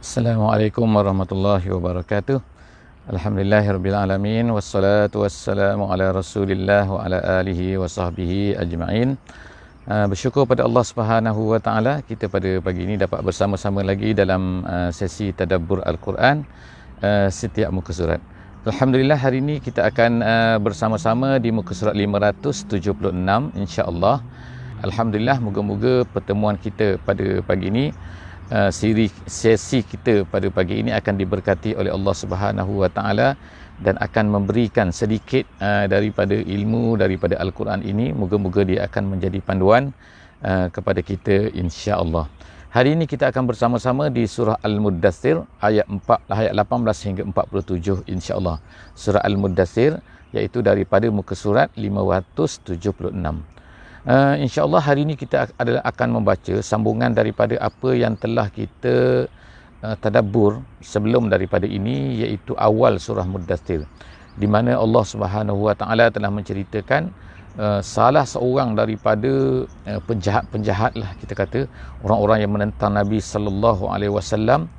Assalamualaikum warahmatullahi wabarakatuh. Alhamdulillahirabbil alamin wassalatu wassalamu ala Rasulillah wa ala alihi wa sahbihi ajma'in. Bersyukur pada Allah Subhanahu wa taala kita pada pagi ini dapat bersama-sama lagi dalam sesi tadabbur Al-Quran setiap muka surat. Alhamdulillah hari ini kita akan bersama-sama di muka surat 576 insya-Allah. Alhamdulillah, moga-moga pertemuan kita pada pagi ini, sesi kita pada pagi ini akan diberkati oleh Allah Subhanahu wa taala dan akan memberikan sedikit daripada ilmu daripada Al-Quran ini. Moga-moga dia akan menjadi panduan kepada kita insya-Allah. Hari ini kita akan bersama-sama di surah Al-Muddathir ayat 18 hingga 47 insya-Allah. Surah Al-Muddathir iaitu daripada muka surat 576. InsyaAllah hari ini kita akan membaca sambungan daripada apa yang telah kita tadabbur sebelum daripada ini, iaitu awal surah Muddathir, di mana Allah Subhanahu wa taala telah menceritakan salah seorang daripada penjahat-penjahat lah kita kata, orang-orang yang menentang Nabi sallallahu alaihi wasallam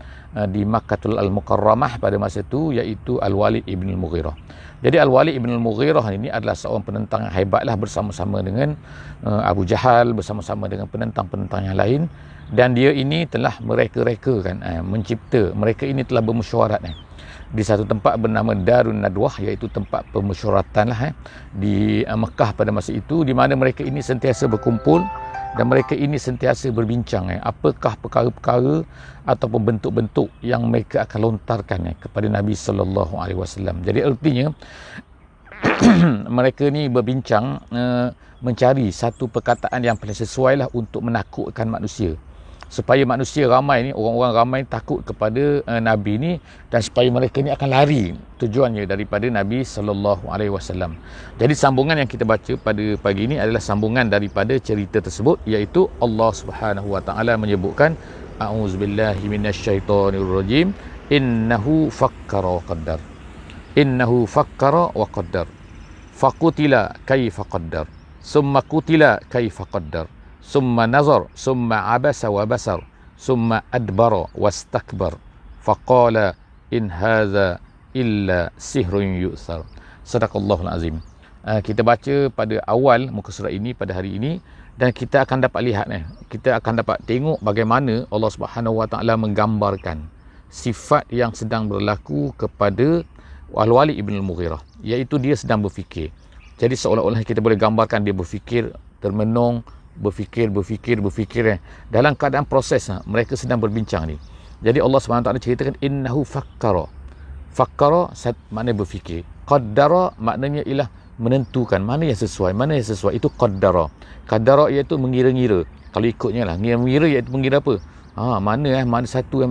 di Makkahul Al-Mukarramah pada masa itu, iaitu Al-Walid ibn Al-Mughirah. Jadi Al-Walid ibn Al-Mughirah ini adalah seorang penentang yang hebatlah, bersama-sama dengan Abu Jahal, bersama-sama dengan penentang-penentang yang lain, dan dia ini telah mereka-rekakan, mencipta, mereka ini telah bermesyuarat di satu tempat bernama Darun Nadwah, iaitu tempat permesyuaratan lah di Mekah pada masa itu, di mana mereka ini sentiasa berkumpul dan mereka ini sentiasa berbincang apakah perkara-perkara ataupun bentuk-bentuk yang mereka akan lontarkan kepada Nabi sallallahu alaihi wasallam. Jadi artinya mereka ni berbincang mencari satu perkataan yang paling sesuai lah untuk menakutkan manusia, supaya manusia ramai ni, orang-orang ramai takut kepada Nabi ni, dan supaya mereka ni akan lari tujuannya daripada Nabi sallallahu alaihi wasallam. Jadi sambungan yang kita baca pada pagi ini adalah sambungan daripada cerita tersebut, iaitu Allah Subhanahu wa taala menyebutkan, a'udzubillahi minasyaitonirrajim, innahu fakkara wa qaddar. Innahu fakkara wa qaddar. Faqutila kaifa qaddar. Summa qutila kaifa qaddar. Summa nazar, summa abasa wa basar, summa adbara wastakbar, faqala in hadza illa sihrun yu'thar. Sadaqallahul azim. Kita baca pada awal muka surat ini pada hari ini, dan kita akan dapat lihat, kita akan dapat tengok bagaimana Allah Subhanahu wa taala menggambarkan sifat yang sedang berlaku kepada Al-Walid ibn Al-Mughirah, iaitu dia sedang berfikir. Jadi seolah-olah kita boleh gambarkan dia berfikir, termenung, berfikir dalam keadaan proses, mereka sedang berbincang ni. Jadi Allah SWT ceritakan innahu fakkara. Fakkara maknanya berfikir, qaddara maknanya ialah menentukan mana yang sesuai, itu qaddara. Qaddara iaitu mengira-ngira. Kalau ikutnya lah, mengira iaitu mengira apa? Mana satu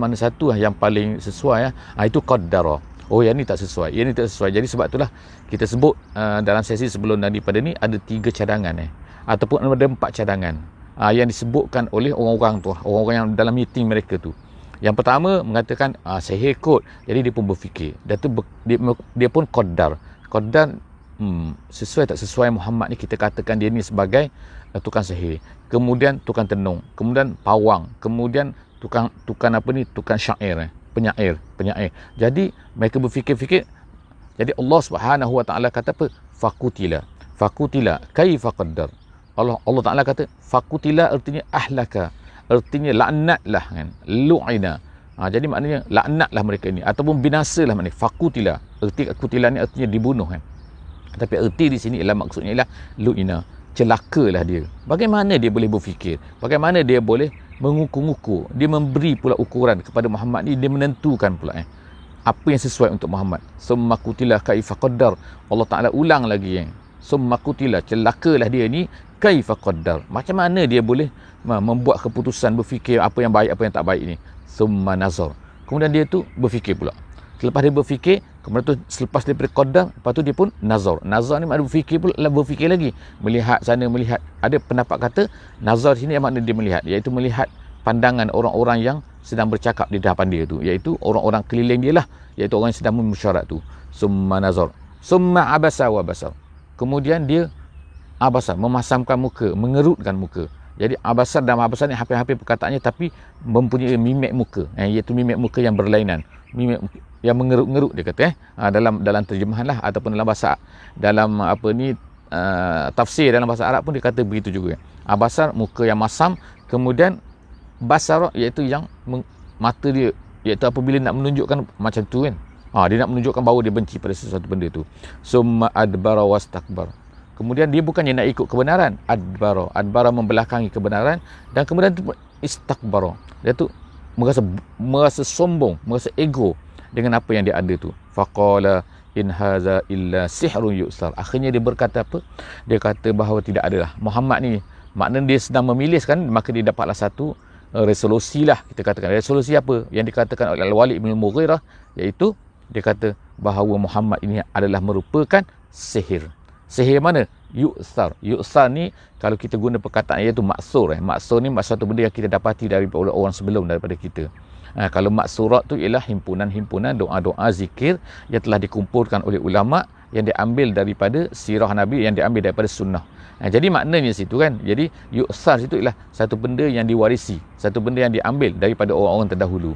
yang paling sesuai, itu qaddara. Oh, yang ni tak sesuai, Jadi sebab itulah kita sebut dalam sesi sebelum daripada ni ada 3 cadangan ataupun ada 4 cadangan yang disebutkan oleh orang-orang tu, orang-orang yang dalam meeting mereka tu. Yang pertama mengatakan sihir kot, jadi dia pun berfikir, dan tu dia pun qaddar. Sesuai tak sesuai Muhammad ni, kita katakan dia ni sebagai tukang sihir, kemudian tukang tenung, kemudian pawang, kemudian tukang syair, penyair. Jadi mereka berfikir-fikir. Jadi Allah Subhanahu wa taala kata apa? Fakutila kaifa qaddar. Allah Ta'ala kata fakutila artinya ahlaka, artinya laknatlah kan, lu'ina. Jadi maknanya laknatlah mereka ini, ataupun binasalah maknanya fakutila. Erti kutila ni artinya dibunuh kan. Tapi erti di sini ialah maksudnya ialah lu'ina, celakalah dia. Bagaimana dia boleh berfikir? Bagaimana dia boleh mengukur-ukur? Dia memberi pula ukuran kepada Muhammad ni, dia menentukan pula apa yang sesuai untuk Muhammad. Summa kutila kaifa qaddar. Allah Ta'ala ulang lagi summa kutila, celakalah dia ni, kaifa qaddar. Macam mana dia boleh membuat keputusan, berfikir apa yang baik, apa yang tak baik ni. Summa nazar. Kemudian dia tu berfikir pula. Selepas dia berfikir, kemudian tu selepas daripada qaddar, lepas tu dia pun nazar. Nazar ni makna berfikir pula, berfikir lagi. Melihat sana, melihat. Ada pendapat kata nazar sini yang makna dia melihat, iaitu melihat pandangan orang-orang yang sedang bercakap di hadapan dia tu, iaitu orang-orang keliling dia lah, iaitu orang yang sedang memusyarat tu. Summa nazar. Summa abasa wa basar. Kemudian dia abasa, memasamkan muka, mengerutkan muka. Jadi abasar dan abasar ni hampir-hampir perkataannya, tapi mempunyai mimik muka, iaitu mimik muka yang berlainan, mimik yang mengeruk-ngeruk dia kata dalam terjemahan lah, ataupun dalam bahasa, dalam tafsir dalam bahasa Arab pun dia kata begitu juga. Abasar muka yang masam, kemudian basar iaitu yang mata dia, iaitu apabila nak menunjukkan macam tu kan, dia nak menunjukkan bahawa dia benci pada sesuatu benda tu. Summa adbara wastakbar, kemudian dia bukannya nak ikut kebenaran, adbara membelakangi kebenaran, dan kemudian tu istakbara, dia tu merasa sombong, merasa ego dengan apa yang dia ada tu. Faqala in haza illa sihrun yu'sar, akhirnya dia berkata apa? Dia kata bahawa tidak adalah Muhammad ni, maknanya dia sedang memilih kan, maka dia dapatlah satu resolusi lah, kita katakan. Resolusi apa yang dikatakan oleh Al-Walid bin Mughirah, iaitu dia kata bahawa Muhammad ini adalah merupakan sihir. Sihir mana? Yu'sar. Yu'sar ni kalau kita guna perkataan iaitu maksur. Maksur ni satu benda yang kita dapati daripada orang sebelum daripada kita. Kalau maksurat tu ialah himpunan-himpunan doa-doa zikir yang telah dikumpulkan oleh ulama, yang diambil daripada sirah Nabi, yang diambil daripada sunnah. Jadi maknanya situ kan, jadi yu'sar situ ialah satu benda yang diwarisi, satu benda yang diambil daripada orang-orang terdahulu.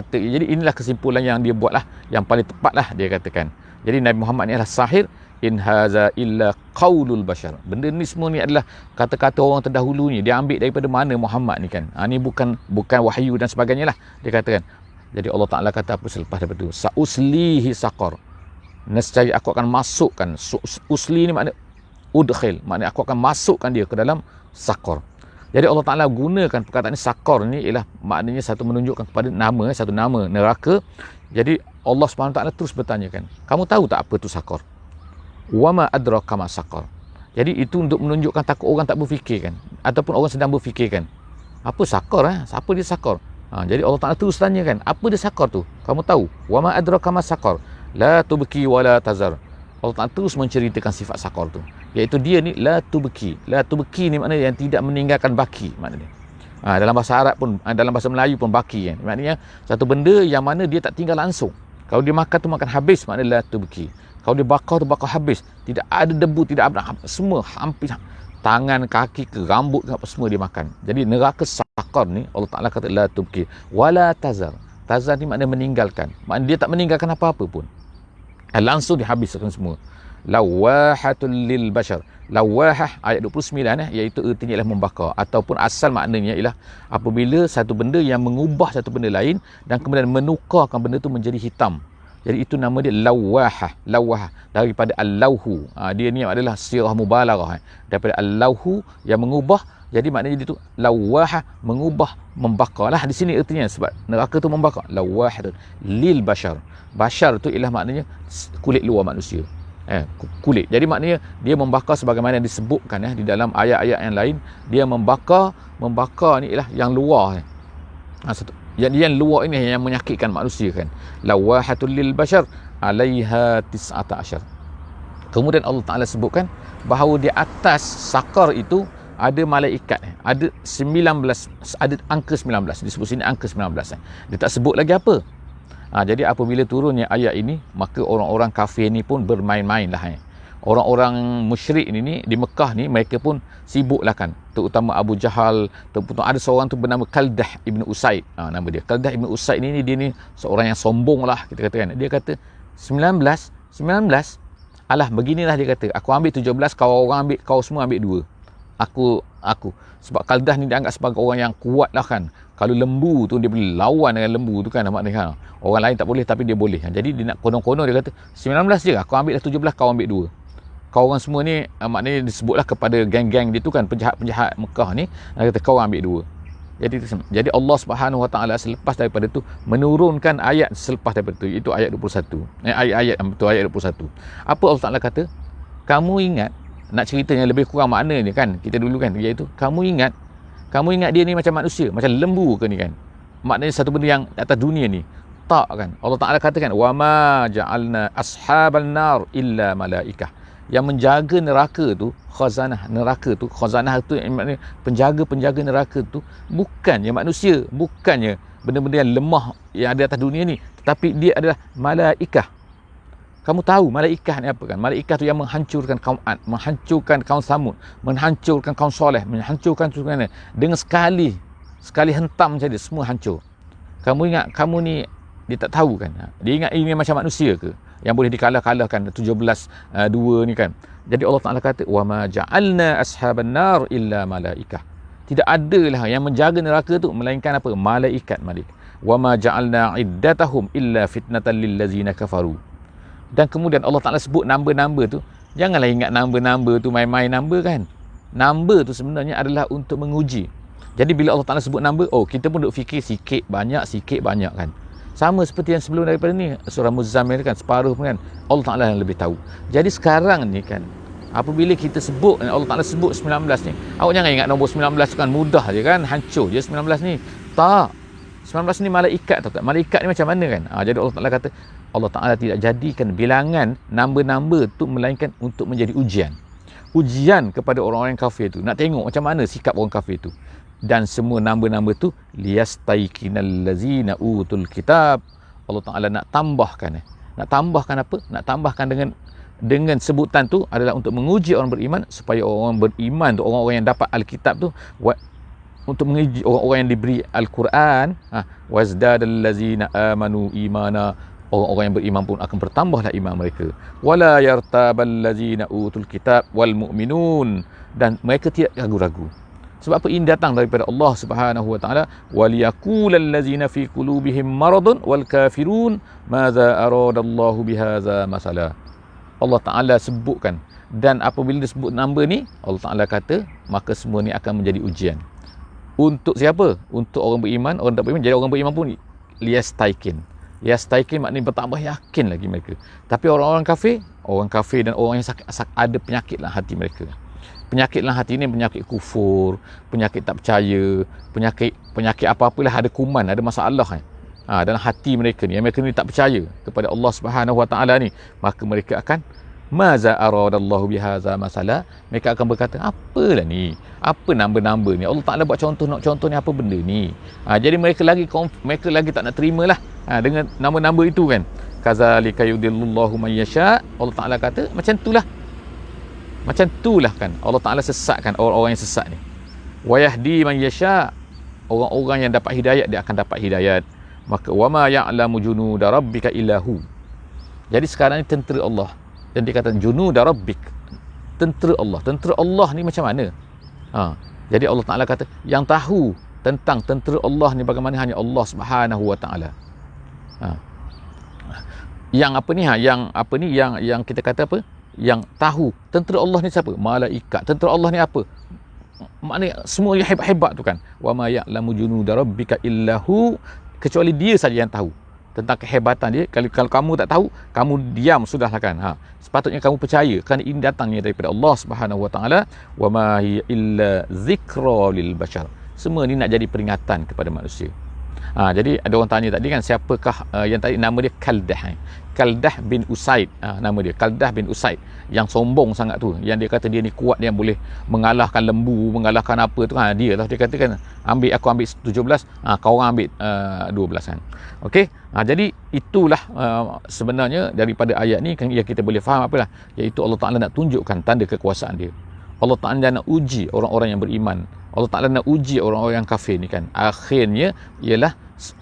Jadi inilah kesimpulan yang dia buatlah, yang paling tepatlah dia katakan. Jadi Nabi Muhammad ni adalah sahir. In haza illa qaulul bashar. Benda ni semua ni adalah kata-kata orang terdahulu ni. Dia ambil daripada mana Muhammad ni kan. Ni bukan wahyu dan sebagainya lah, dia katakan. Jadi Allah Ta'ala kata apa selepas daripada tu? Sa'uslihi saqar. Nescaya aku akan masukkan. Usli ni makna udkhil, makna aku akan masukkan dia ke dalam saqar. Jadi Allah Ta'ala gunakan perkataan ni, saqar ni ialah maknanya satu menunjukkan kepada nama, satu nama neraka. Jadi Allah SWT terus bertanyakan, kamu tahu tak apa tu saqar? Wama adraka ma saqar. Jadi itu untuk menunjukkan takut orang tak berfikirkan, ataupun orang sedang berfikirkan, apa saqar? Siapa dia saqar? Jadi Allah Ta'ala terus tanyakan, apa dia saqar tu? Kamu tahu? Wama adraka ma saqar. La tubki wa la tazar. Allah Ta'ala terus menceritakan sifat saqar tu, iaitu dia ni la tubki. La tubki ni maknanya yang tidak meninggalkan baki, maknanya. Dalam bahasa Arab pun, dalam bahasa Melayu pun baki kan. Maknanya satu benda yang mana dia tak tinggal langsung. Kalau dia makan tu makan habis, maknanya la tubki. Kalau dia bakar tu bakar habis, tidak ada debu, tidak ada semua, hampir tangan, kaki ke rambut ke apa semua dia makan. Jadi neraka saqar ni Allah Ta'ala kata la tubki wala tazar. Tazar ni maknanya meninggalkan, maknanya dia tak meninggalkan apa-apa pun, langsung dihabiskan semua. Lawahatul lil bashar. Lawahah ayat 29 iaitu artinya ialah membakar, ataupun asal maknanya ialah apabila satu benda yang mengubah satu benda lain dan kemudian menukarkan benda tu menjadi hitam. Jadi itu nama dia lawahah. Lawahah daripada al-lawhu. Dia ni adalah sirah mubalaghah daripada al-lawhu yang mengubah. Jadi maknanya dia tu lawahah, mengubah, membakar lah di sini artinya, sebab neraka tu membakar. Lawahah lil bashar. Bashar tu ialah maknanya kulit luar manusia. Kulit. Jadi maknanya dia membakar sebagaimana disebutkan di dalam ayat-ayat yang lain. Dia membakar ni ialah yang luar. Yang luar ini yang menyakitkan manusia kan. Lawahatul lil bashar 'alaiha 19. Kemudian Allah Ta'ala sebutkan bahawa di atas saqar itu ada malaikat, ada 19, ada angka 19. Disebut sini angka 19. Dia tak sebut lagi apa. Jadi apabila turunnya ayat ini, maka orang-orang kafir ni pun bermain-main lah. Orang-orang musyrik ni di Mekah ni, mereka pun sibuklah kan, terutama Abu Jahal, terutama ada seorang tu bernama Qaldah Ibn Usaid, nama dia Qaldah Ibn Usaid ni dia ni seorang yang sombong lah, kita katakan. Dia kata 19, alah beginilah dia kata, aku ambil 17, kau semua ambil 2. Aku sebab Qaldah ni dianggap sebagai orang yang kuat lah kan. Kalau lembu tu dia boleh lawan dengan lembu tu kan, maknanya orang lain tak boleh tapi dia boleh. Jadi dia nak konon-konon, dia kata 19 je, aku ambil dah 17, kau ambil 2. Kau orang semua ni, maknanya disebutlah kepada geng-geng dia tu kan, penjahat-penjahat Mekah ni, dia kata kau ambil 2. Jadi Allah Subhanahu Wa Taala selepas daripada tu menurunkan ayat selepas daripada tu, itu ayat 21. Ayat betul, ayat 21. Apa Allah Taala kata? Kamu ingat, nak cerita yang lebih kurang makna ni kan, kita dulu kan, iaitu kamu ingat dia ni macam manusia, macam lembu ke ni kan? Maknanya satu benda yang atas dunia ni. Tak kan? Allah Taala katakan wa ma ja'alna ashaban nar illa malaikah. Yang menjaga neraka tu, khazanah neraka tu, khazanah tu maknanya penjaga-penjaga neraka tu bukannya manusia, bukannya benda-benda yang lemah yang ada atas dunia ni, tetapi dia adalah malaikah. Kamu tahu malaikat ni apa kan? Malaikat tu yang menghancurkan kaum Ad, menghancurkan kaum Samud, menghancurkan kaum Soleh, menghancurkan dengan sekali hentam saja semua hancur. Kamu ingat kamu ni dia tak tahu kan? Dia ingat ini macam manusia ke yang boleh dikalah-kalahkan 17-2 ni kan? Jadi Allah Taala kata wa ma ja'alna ashaban nar illa malaikah. Tidak adalah yang menjaga neraka tu melainkan apa? Malaikat. Wa ma ja'alna iddatahum illa fitnatan lil ladzina kafaru. Dan kemudian Allah Ta'ala sebut number-number tu. Janganlah ingat number-number tu main-main number kan. Number tu sebenarnya adalah untuk menguji. Jadi bila Allah Ta'ala sebut number, kita pun duk fikir sikit banyak kan. Sama seperti yang sebelum daripada ni, surah Muzammil kan, separuh pun kan. Allah Ta'ala yang lebih tahu. Jadi sekarang ni kan, apabila kita sebut, Allah Ta'ala sebut 19 ni, awak jangan ingat nombor 19 tu kan mudah je kan, hancur je 19 ni. Tak. 19 ni malaikat tau tak? Malaikat ni macam mana kan? Jadi Allah Ta'ala kata, Allah Ta'ala tidak jadikan bilangan number-number tu melainkan untuk menjadi ujian. Ujian kepada orang-orang kafir tu. Nak tengok macam mana sikap orang kafir tu. Dan semua number-number tu liyastaiqinal ladzina utul kitab. Allah Ta'ala nak tambahkan. Nak tambahkan apa? Nak tambahkan dengan sebutan tu adalah untuk menguji orang beriman, supaya orang beriman tu, orang-orang yang dapat Alkitab tu, untuk menguji orang-orang yang diberi Al-Quran, wazdadal ladzina amanu imana, orang-orang yang beriman pun akan bertambahlah iman mereka. Wala yartabal ladzina utul kitab wal mu'minun, dan mereka tidak ragu-ragu. Sebab apa? Ini datang daripada Allah Subhanahu wa taala, waliyaqulal ladzina fi qulubihim maradun wal kafirun madza aradallahu bihadza masala. Allah Taala sebutkan, dan apabila disebut number ni, Allah Taala kata maka semua ni akan menjadi ujian. Untuk siapa? Untuk orang beriman, orang tak beriman. Jadi orang beriman pun liyastaiqin. Liyastaiqin maknanya bertambah yakin lagi mereka. Tapi orang kafir dan orang yang sakit, ada penyakit dalam hati mereka. Penyakit dalam hati ni penyakit kufur, penyakit tak percaya, penyakit apa-apalah, ada kuman, ada masalah kan. Dalam hati mereka ni, yang mereka ni tak percaya kepada Allah Subhanahu wa taala ni, maka mereka akan maza aradallahu bihadza masala, mereka akan berkata, apalah ni, apa number-number ni, Allah Taala buat contoh ni apa benda ni. Jadi mereka lagi tak nak terimalah dengan nama-nama itu kan. Kazalika yudillullahu man yasha. Allah Taala kata macam itulah kan, Allah Taala sesatkan orang-orang yang sesat ni. Wa yahdi man yasha, orang-orang yang dapat hidayat dia akan dapat hidayat. Maka wama ya'lamu junuda rabbika illahu. Jadi sekarang ni tentera Allah, dan dia kata junuda rabbik, tentera Allah ni macam mana? Jadi Allah Taala kata yang tahu tentang tentera Allah ni bagaimana hanya Allah Subhanahu wa taala. Yang kita kata apa? Yang tahu tentera Allah ni siapa? Malaikat. Tentera Allah ni apa? Maknanya semua yang hebat-hebat tu kan. Wa ma ya'lamu junuda rabbika illahu, kecuali dia saja yang tahu tentang kehebatan dia. Kalau kamu tak tahu, kamu diam sudahlah kan. Sepatutnya kamu percaya, kerana ini datangnya daripada Allah Subhanahu wa taala. Wa ma hiya illa zikra lil bashar. Semua ni nak jadi peringatan kepada manusia. Jadi ada orang tanya tadi kan, siapakah yang tadi nama dia Kaldah. Kaldah bin Usaid, nama dia Kaldah bin Usaid, yang sombong sangat tu, yang dia kata dia ni kuat, dia boleh mengalahkan lembu, mengalahkan apa tu. Dia lah, dia kata kan, aku ambil 17, kau orang ambil 12 kan. Okey. Jadi itulah sebenarnya daripada ayat ni kan, yang kita boleh faham apalah, iaitu Allah Taala nak tunjukkan tanda kekuasaan dia. Allah Taala nak uji orang-orang yang beriman. Allah Taala nak uji orang-orang yang kafir ni kan. Akhirnya ialah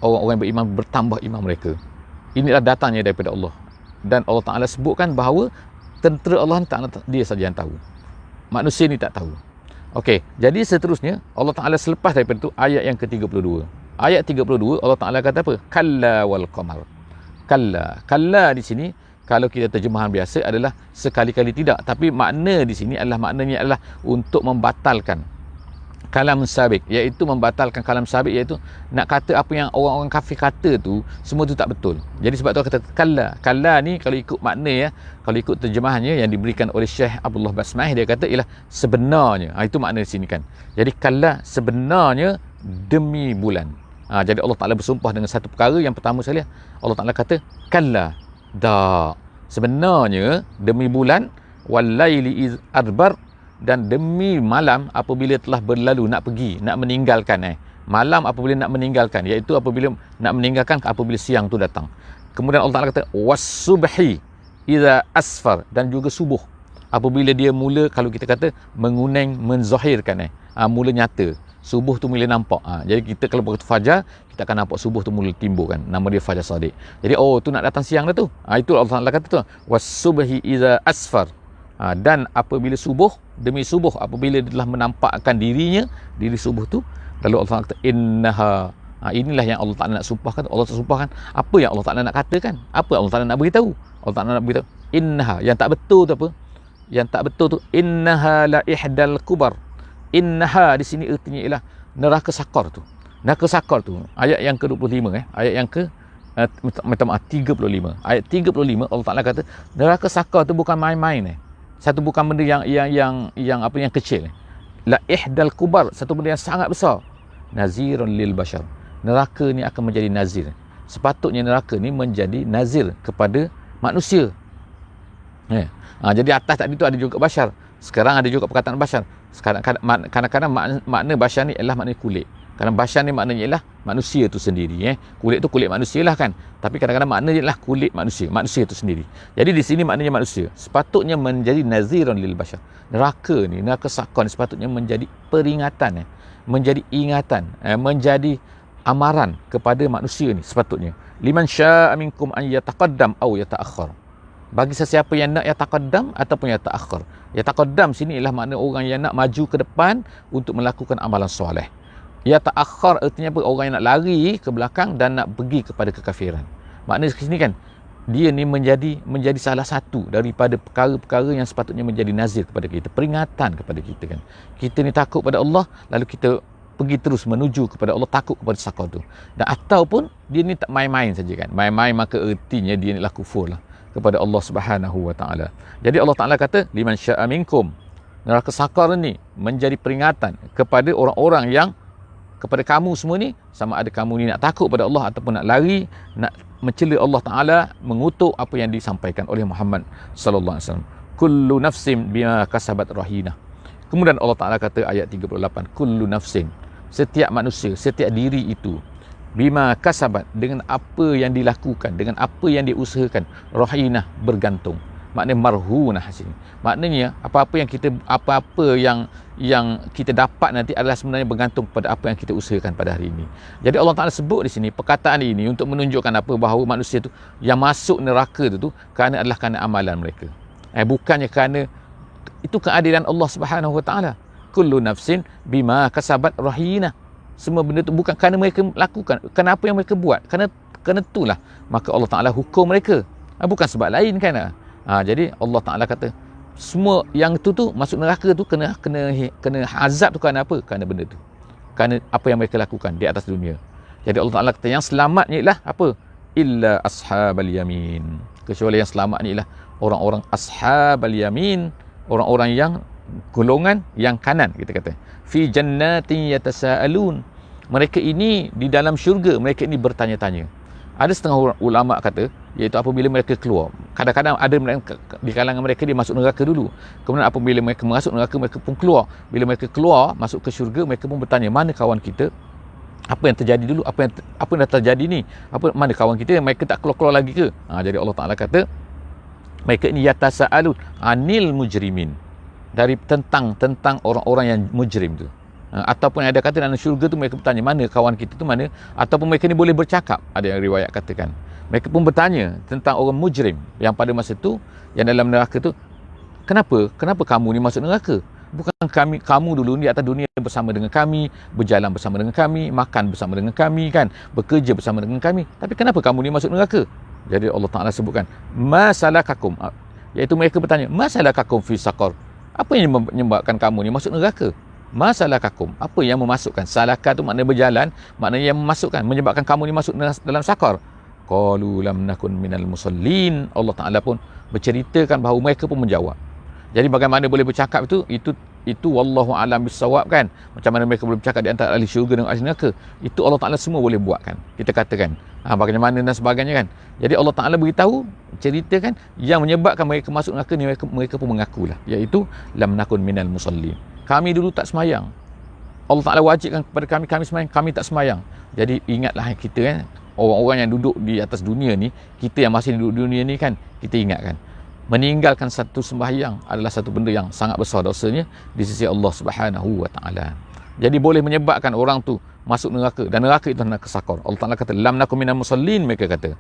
orang-orang yang beriman bertambah iman mereka. Inilah datangnya daripada Allah. Dan Allah Taala sebutkan bahawa tentera Allah ni dia saja yang tahu. Manusia ni tak tahu. Okey, jadi seterusnya Allah Taala selepas daripada itu ayat yang ke-32. Ayat 32 Allah Taala kata apa? Kalla wal qamar. Kalla di sini kalau kita terjemahan biasa adalah sekali-kali tidak, tapi makna di sini maknanya adalah untuk membatalkan kalam sabik, iaitu membatalkan kalam sabik, iaitu nak kata apa yang orang-orang kafir kata tu, semua tu tak betul. Jadi sebab tu kata kalla ni kalau ikut makna kalau ikut terjemahannya yang diberikan oleh Syekh Abdullah Basmaih, dia kata ialah sebenarnya. Itu makna di sini kan. Jadi kalla sebenarnya demi bulan. Jadi Allah Taala bersumpah dengan satu perkara. Yang pertama sekali Allah Taala kata kalla, sebenarnya demi bulan, walaili iz adbar, dan demi malam apabila telah berlalu, nak pergi, nak meninggalkan. Malam apabila nak meninggalkan, iaitu apabila nak meninggalkan apabila siang tu datang. Kemudian Allah Taala kata was-subhi idza asfar, dan juga subuh. Apabila dia mula, kalau kita kata menguning, menzahirkan mula nyata. Subuh tu mula nampak. Jadi kita kalau waktu fajar, kita akan nampak subuh tu mula timbul kan. Nama dia fajar sadiq. Jadi tu nak datang siang dah tu. Itu Allah Taala kata tu. Was-subhi idza asfar. Dan apabila subuh, demi subuh, apabila dia telah menampakkan diri subuh tu, lalu Allah Taala kata innaha. Inilah yang Allah Taala nak sumpahkan. Allah Taala sumpahkan apa yang Allah Taala nak katakan. Apa Allah Taala nak beritahu? Allah Taala nak beritahu innaha. Yang tak betul tu apa? Yang tak betul tu innaha la ihdal kubar. Innaha di sini artinya ialah neraka sakar tu. Neraka sakar tu ayat yang ke-25 ayat yang ke 35. Ayat 35 Allah Taala kata neraka sakar tu bukan main-main Satu bukan benda yang apa yang kecil. La ihdal kubar, satu benda yang sangat besar. Nazirun lil bashar. Neraka ni akan menjadi nazir. Sepatutnya neraka ni menjadi nazir kepada manusia. Jadi atas tadi tu ada juga bashar. Sekarang ada juga perkataan bashar. Sekarang kadang-kadang makna bashar ni ialah makna kulit. Kadang bashar ni maknanya ialah manusia tu sendiri. Kulit tu kulit manusia lah kan. Tapi kadang-kadang maknanya ialah kulit manusia tu sendiri. Jadi di sini maknanya manusia. Sepatutnya menjadi nazirun lil bashar. Neraka ni, neraka sakar ni sepatutnya menjadi peringatan, menjadi ingatan, menjadi amaran kepada manusia ni sepatutnya. Liman syaa minkum an yataqaddam aw yata'akhkhar. Bagi sesiapa yang nak yataqaddam ataupun yata'akhkhar. Yataqaddam sini ialah makna orang yang nak maju ke depan untuk melakukan amalan soleh. Yata'akhkhar artinya apa? Orang yang nak lari ke belakang dan nak pergi kepada kekafiran. Makna di sini kan dia ni menjadi salah satu daripada perkara-perkara yang sepatutnya menjadi nazir kepada kita, peringatan kepada kita kan. Kita ni takut pada Allah, lalu kita pergi terus menuju kepada Allah, takut kepada sakar tu. Dan ataupun dia ni tak main-main saja kan. Main-main maka ertinya dia ni lah kufur lah kepada Allah Subhanahu wa taala. Jadi Allah Taala kata liman syaa minkum. Neraka sakar ni menjadi peringatan kepada orang-orang yang, kepada kamu semua ni, sama ada kamu ni nak takut pada Allah ataupun nak lari, nak mencela Allah Taala, mengutuk apa yang disampaikan oleh Muhammad sallallahu alaihi wasallam. Kullu nafsin bima kasabat rahina. Kemudian Allah Taala kata ayat 38, kullu nafsin, setiap manusia, setiap diri itu, bima kasabat, dengan apa yang dilakukan, dengan apa yang diusahakan, rahinah, bergantung. Maknanya marhunah sini. Maknanya apa-apa yang kita dapat nanti adalah sebenarnya bergantung pada apa yang kita usahakan pada hari ini. Jadi Allah Taala sebut di sini perkataan ini untuk menunjukkan apa, bahawa manusia tu yang masuk neraka tu kerana amalan mereka. Bukannya kerana itu keadilan Allah Subhanahu wa taala. Kullu nafsin bima kasabat rahina. Semua benda tu bukan kerana mereka lakukan, kerana apa yang mereka buat, kerana itulah maka Allah Taala hukum mereka. Bukan sebab lain kan. Jadi Allah Taala kata semua yang tu masuk neraka tu kena azab tu kerana apa? Kerana benda tu. Kerana apa yang mereka lakukan di atas dunia. Jadi Allah Taala kata yang selamatnya ialah apa? Illa ashabal yamin. Kecuali yang selamat ni ialah orang-orang ashabal yamin, orang-orang yang golongan yang kanan, kita kata. Fi jannatin yatasaalun. Mereka ini di dalam syurga, mereka ini bertanya-tanya. Ada setengah ulama kata, iaitu apabila mereka keluar, kadang-kadang ada di kalangan mereka dia masuk neraka dulu, kemudian apabila mereka masuk neraka mereka pun keluar. Bila mereka keluar masuk ke syurga, mereka pun bertanya, mana kawan kita? Apa yang terjadi dulu? Apa yang dah terjadi ni? Mana kawan kita? Mereka tak keluar-keluar lagi ke? Jadi Allah Taala kata mereka ini yatasaalun anil mujrimin, dari tentang orang-orang yang mujrim tu. Ataupun ada kata dalam syurga tu mereka bertanya, mana kawan kita tu mana? Ataupun mereka ni boleh bercakap, ada yang riwayat katakan. Mereka pun bertanya tentang orang mujrim yang pada masa tu, yang dalam neraka tu, kenapa kamu ni masuk neraka? Bukan kamu dulu ni atas dunia bersama dengan kami, berjalan bersama dengan kami, makan bersama dengan kami kan, bekerja bersama dengan kami. Tapi kenapa kamu ni masuk neraka? Jadi Allah Taala sebutkan, masalakakum, iaitu mereka bertanya, masalakakum fi saqar? Apa yang menyebabkan kamu ni masuk neraka? Masalakakum, apa yang memasukkan? Salaka tu maknanya berjalan, maknanya yang memasukkan, menyebabkan kamu ni masuk dalam sakar. Qalu lam nakun minal musallin. Allah Taala pun berceritakan bahawa mereka pun menjawab. Jadi bagaimana boleh bercakap itu wallahu alam bisawab kan. Macam mana mereka boleh bercakap di antara ahli syurga dan ahli neraka, itu Allah Taala semua boleh buat kan. Kita katakan bagaimana dan sebagainya kan. Jadi Allah Taala beritahu, ceritakan yang menyebabkan mereka masuk neraka ni, mereka pun mengakulah, iaitu lam nakun minal musallin. Kami dulu tak semayang. Allah Taala wajibkan kepada kami semayang, kami tak semayang. Jadi ingatlah kita kan, orang-orang yang duduk di atas dunia ni, kita yang masih duduk di dunia ni kan, kita ingatkan. meninggalkan satu sembahyang adalah satu benda yang sangat besar dosanya di sisi Allah Subhanahu wa taala. Jadi boleh menyebabkan orang tu masuk neraka, dan neraka itu neraka sakar. Allah Taala kata lam nakum minal musallin, mereka kata.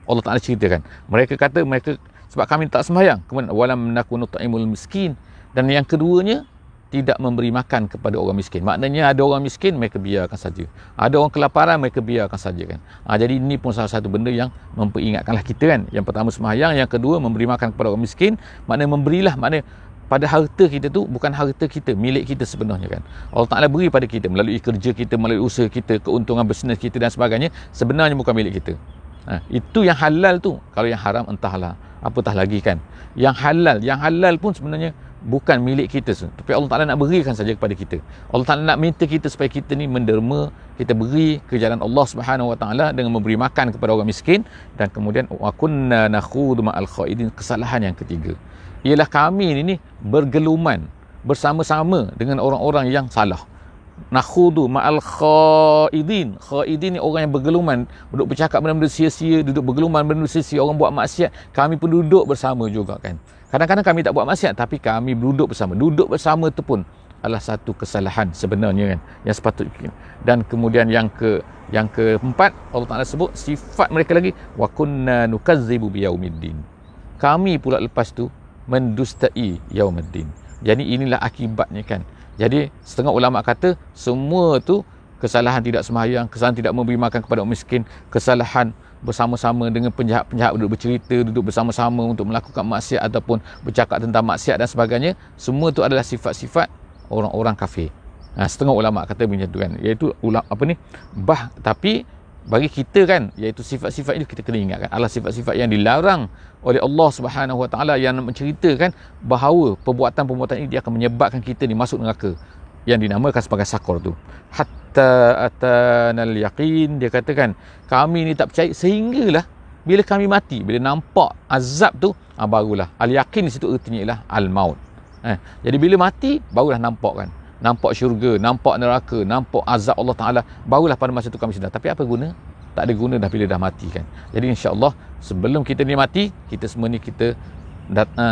Allah Taala ceritakan, mereka kata mereka sebab kami tak sembahyang, kemudian walam nakunu nut'imul miskin, dan yang keduanya tidak memberi makan kepada orang miskin. Maknanya ada orang miskin, mereka biarkan saja. Ada orang kelaparan, mereka biarkan saja kan. Jadi ini pun salah satu benda yang memperingatkanlah kita kan. Yang pertama sembahyang, yang kedua memberi makan kepada orang miskin. Maknanya memberilah, maknanya pada harta kita tu bukan harta kita, milik kita sebenarnya kan. Allah Ta'ala beri pada kita melalui kerja kita, melalui usaha kita, keuntungan bisnes kita dan sebagainya, sebenarnya bukan milik kita. Itu yang halal tu. Kalau yang haram entahlah apatah lagi kan. Yang halal pun sebenarnya bukan milik kita, tapi Allah Ta'ala nak berikan saja kepada kita. Allah Ta'ala nak minta kita supaya kita ni menderma, kita beri ke jalan Allah Subhanahu Wa Ta'ala dengan memberi makan kepada orang miskin. Dan kemudian wa kunna nakhudu ma'al khaidin, kesalahan yang ketiga ialah kami ni bergeluman bersama-sama dengan orang-orang yang salah. Nakhudu ma'al khaidin. Khaidin ni orang yang bergeluman, duduk bercakap benda-benda sia-sia, duduk bergeluman benda-benda sia-sia, orang buat maksiat, kami pun duduk bersama juga kan. Kadang-kadang kami tak buat maksiat, tapi kami duduk bersama. Duduk bersama tu pun adalah satu kesalahan sebenarnya kan, yang sepatutnya. Dan kemudian yang keempat, Allah Ta'ala sebut sifat mereka lagi, wa kunna nukazzibu biyaumiddin. Kami pula lepas tu mendustai yaumiddin. Jadi inilah akibatnya kan. Jadi setengah ulama kata semua tu kesalahan tidak sembahyang, kesalahan tidak memberi makan kepada orang miskin, kesalahan bersama-sama dengan penjahat-penjahat duduk bercerita, duduk bersama-sama untuk melakukan maksiat ataupun bercakap tentang maksiat dan sebagainya, semua itu adalah sifat-sifat orang-orang kafir. Setengah ulama kata macam tu kan, iaitu tapi bagi kita kan, iaitu sifat-sifat itu kita kena ingatkan adalah sifat-sifat yang dilarang oleh Allah Subhanahu Wa Taala, yang menceritakan bahawa perbuatan-perbuatan ini dia akan menyebabkan kita ni masuk neraka, yang dinamakan sebagai sakar tu. Hatta atanal yaqin, dia katakan kami ni tak percaya sehinggalah bila kami mati, bila nampak azab tu, barulah al-yaqin di situ artinya ialah al-maut. Jadi bila mati barulah nampak kan, nampak syurga, nampak neraka, nampak azab Allah Taala, barulah pada masa tu kami sedar. Tapi apa guna? Tak ada guna dah bila dah mati kan. Jadi insya-Allah sebelum kita ni mati, kita semua ni kita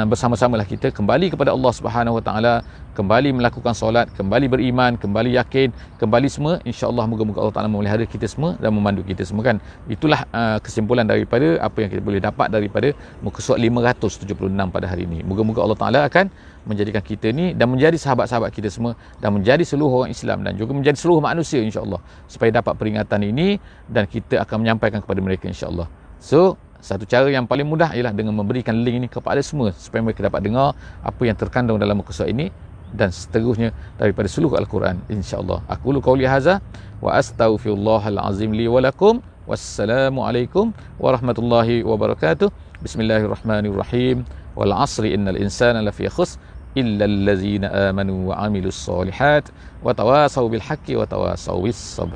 bersama-samalah kita kembali kepada Allah Subhanahu Wa Taala, kembali melakukan solat, kembali beriman, kembali yakin, kembali semua, insya-Allah moga-moga Allah Taala memelihara kita semua dan memandu kita semua kan. Itulah kesimpulan daripada apa yang kita boleh dapat daripada muka surat 576 pada hari ini. Moga-moga Allah Taala akan menjadikan kita ni dan menjadi sahabat-sahabat kita semua, dan menjadi seluruh orang Islam, dan juga menjadi seluruh manusia insya-Allah, supaya dapat peringatan ini dan kita akan menyampaikan kepada mereka insya-Allah. So satu cara yang paling mudah ialah dengan memberikan link ini kepada semua, supaya mereka dapat dengar apa yang terkandung dalam muka surat ini dan seterusnya daripada seluruh Al-Quran insya-Allah. Aqulu qauli hadza wa astaghfirullahal azim li wa lakum. Wassalamualaikum warahmatullahi wabarakatuh. Bismillahirrahmanirrahim. Wal 'asri innal insana lafi khusr illa allazina amanu wa 'amilus solihat wa tawasaw bil haqqi wa tawasaw bis sabr.